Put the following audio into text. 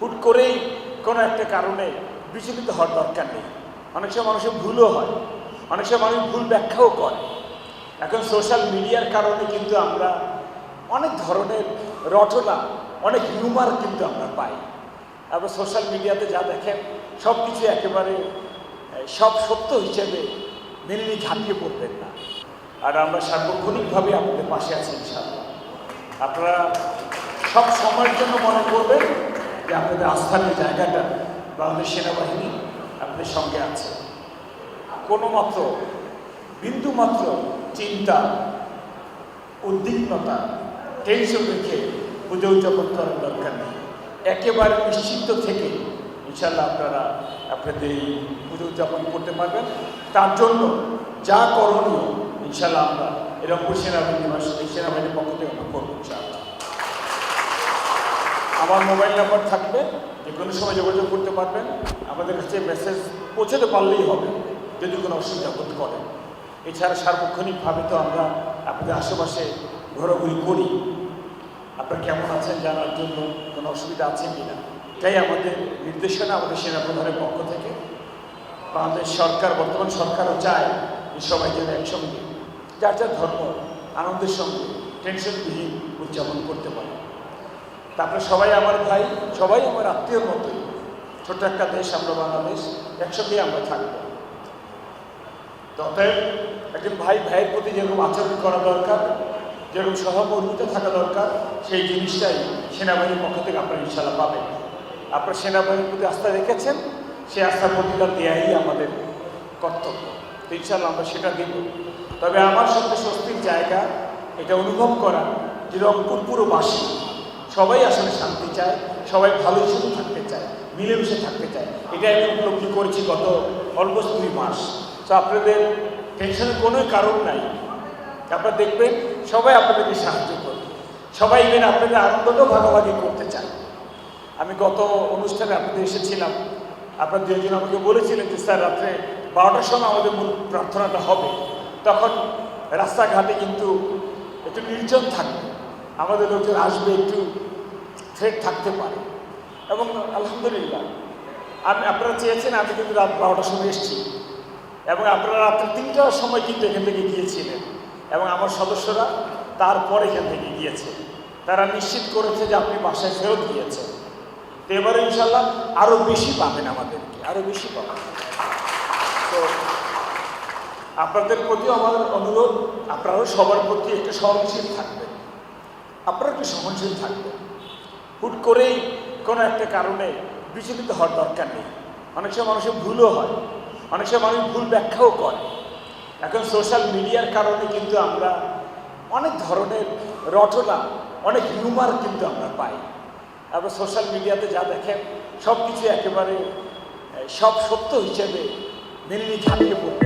হুট করেই কোনো একটা কারণে বিচলিত হওয়ার দরকার নেই। অনেক সময় মানুষের ভুলও হয়, অনেক সময় মানুষ ভুল ব্যাখ্যাও করে। এখন সোশ্যাল মিডিয়ার কারণে কিন্তু আমরা অনেক ধরনের রটনা, অনেক হিউমার কিন্তু আমরা পাই। আবার সোশ্যাল মিডিয়াতে যা দেখেন সব কিছু একেবারে সব সত্য হিসেবে মেনে নিয়ে ঝাঁপিয়ে পড়বেন না। আর আমরা সার্বক্ষণিকভাবে আপনাদের পাশে আছি ইনশাআল্লাহ। আপনারা সব সময়ের জন্য মনে করবেন যে আপনাদের আস্থার যে জায়গাটা বাংলাদেশ সেনাবাহিনী আপনাদের সঙ্গে আছে। কোনো মাত্র বিন্দুমাত্র চিন্তা, উদ্বিগ্নতা, টেনশন রেখে পুজো উদযাপন করার দরকার নেই। একেবারে নিশ্চিন্ত থেকে ইনশাআল্লাহ আপনারা আপনাদের এই পুজো উদযাপন করতে পারবেন। তার জন্য যা করণীয় ইনশাআল্লাহ আমরা রংপুর সেনাবাহিনীর পক্ষ থেকে আমরা করবো ইনশাআল্লাহ। আমার মোবাইল নাম্বার থাকবে, যে কোনো সময় যোগাযোগ করতে পারবেন। আমাদের কাছে মেসেজ পৌঁছাতে পারলেই হবে যদি কোনো অসুবিধা বোধ করেন। এছাড়া সার্বক্ষণিকভাবে তো আমরা আপনাদের আশেপাশে ঘোরাঘুরি করি, আপনারা কেমন আছেন জানার জন্য, কোনো অসুবিধা আছে কি না। তাই আমাদের নির্দেশনা আমাদের সেনাপ্রধানের পক্ষ থেকে বাংলাদেশ সরকার, বর্তমান সরকারও চায় যে সবাই যেন একসঙ্গে যার যার ধর্ম আনন্দের সঙ্গে টেনশনবিহীন উদযাপন করতে পারে। তারপরে সবাই আমার ভাই, সবাই আমার আত্মীয়র মতোই। ছোট্ট একটা দেশ আমরা বাংলাদেশ, একসঙ্গেই আমরা থাকবো। অতএব একজন ভাই ভাইয়ের প্রতি যেরকম আচরণ করা দরকার, যেরকম সহমর্মিতা থাকা দরকার, সেই জিনিসটাই সেনাবাহিনীর পক্ষ থেকে আপনারা ইনশাআল্লাহ পাবেন। আপনারা সেনাবাহিনীর প্রতি আস্থা রেখেছেন, সেই আস্থার প্রতিদান দেওয়াই আমাদের কর্তব্য। তো ইনশাআল্লাহ আমরা সেটা দিব। তবে আমার সবচেয়ে স্বস্তির জায়গা এটা অনুভব করা যে রংপুর পুরোবাসী সবাই আসলে শান্তি চায়, সবাই ভালো হিসেবে থাকতে চায়, মিলেমিশে থাকতে চায়। এটা আমি উপলব্ধি করেছি গত অলমোস্ট 2 মাস। তো আপনাদের টেনশনের কোনো কারণ নাই। আপনারা দেখবেন সবাই আপনাদেরকে সাহায্য করবে, সবাই ইভেন আপনাদের আনন্দটাও ভাগাভাগি করতে চায়। আমি গত অনুষ্ঠানে আপনাদের এসেছিলাম, আপনার 2 জন আমাকে বলেছিলেন যে স্যার রাত্রে 12টার সময় আমাদের মূল প্রার্থনাটা হবে। তখন রাস্তাঘাটে কিন্তু একটু নির্জন থাকবে, আমাদের লোকজন আসবে, একটু থ্রেট থাকতে পারে। এবং আলহামদুলিল্লাহ আপনারা চেয়েছেন, আমি কিন্তু রাত 12টার সময় এসেছি এবং আপনারা রাত্রে 3টার সময় কিন্তু এখান থেকে গিয়েছিলেন এবং আমার সদস্যরা তারপর এখান থেকে গিয়েছে। তারা নিশ্চিত করেছে যে আপনি বাসায় ফেরত গিয়েছেন। তো এবারে ইনশাল্লাহ আরও বেশি পাবেন, আমাদেরকে আরও বেশি পাবেন। তো আপনাদের প্রতিও আমার অনুরোধ, আপনারাও সবার প্রতি একটু সহনশীল থাকবেন, আপনারা একটু সহনশীল থাকবেন। হুট করেই কোনো একটা কারণে বিচলিত হওয়ার দরকার নেই। অনেক সময় মানুষের ভুলও হয়, অনেক সময় মানুষ ভুল ব্যাখ্যাও করে। এখন সোশ্যাল মিডিয়ার কারণে কিন্তু আমরা অনেক ধরনের রটনা, অনেক হিউমার কিন্তু আমরা পাই। আবার সোশ্যাল মিডিয়াতে যা দেখেন সব কিছু একেবারে সব সত্য হিসেবে মেনে নিয়ে ঝাঁপিয়ে পড়বেন।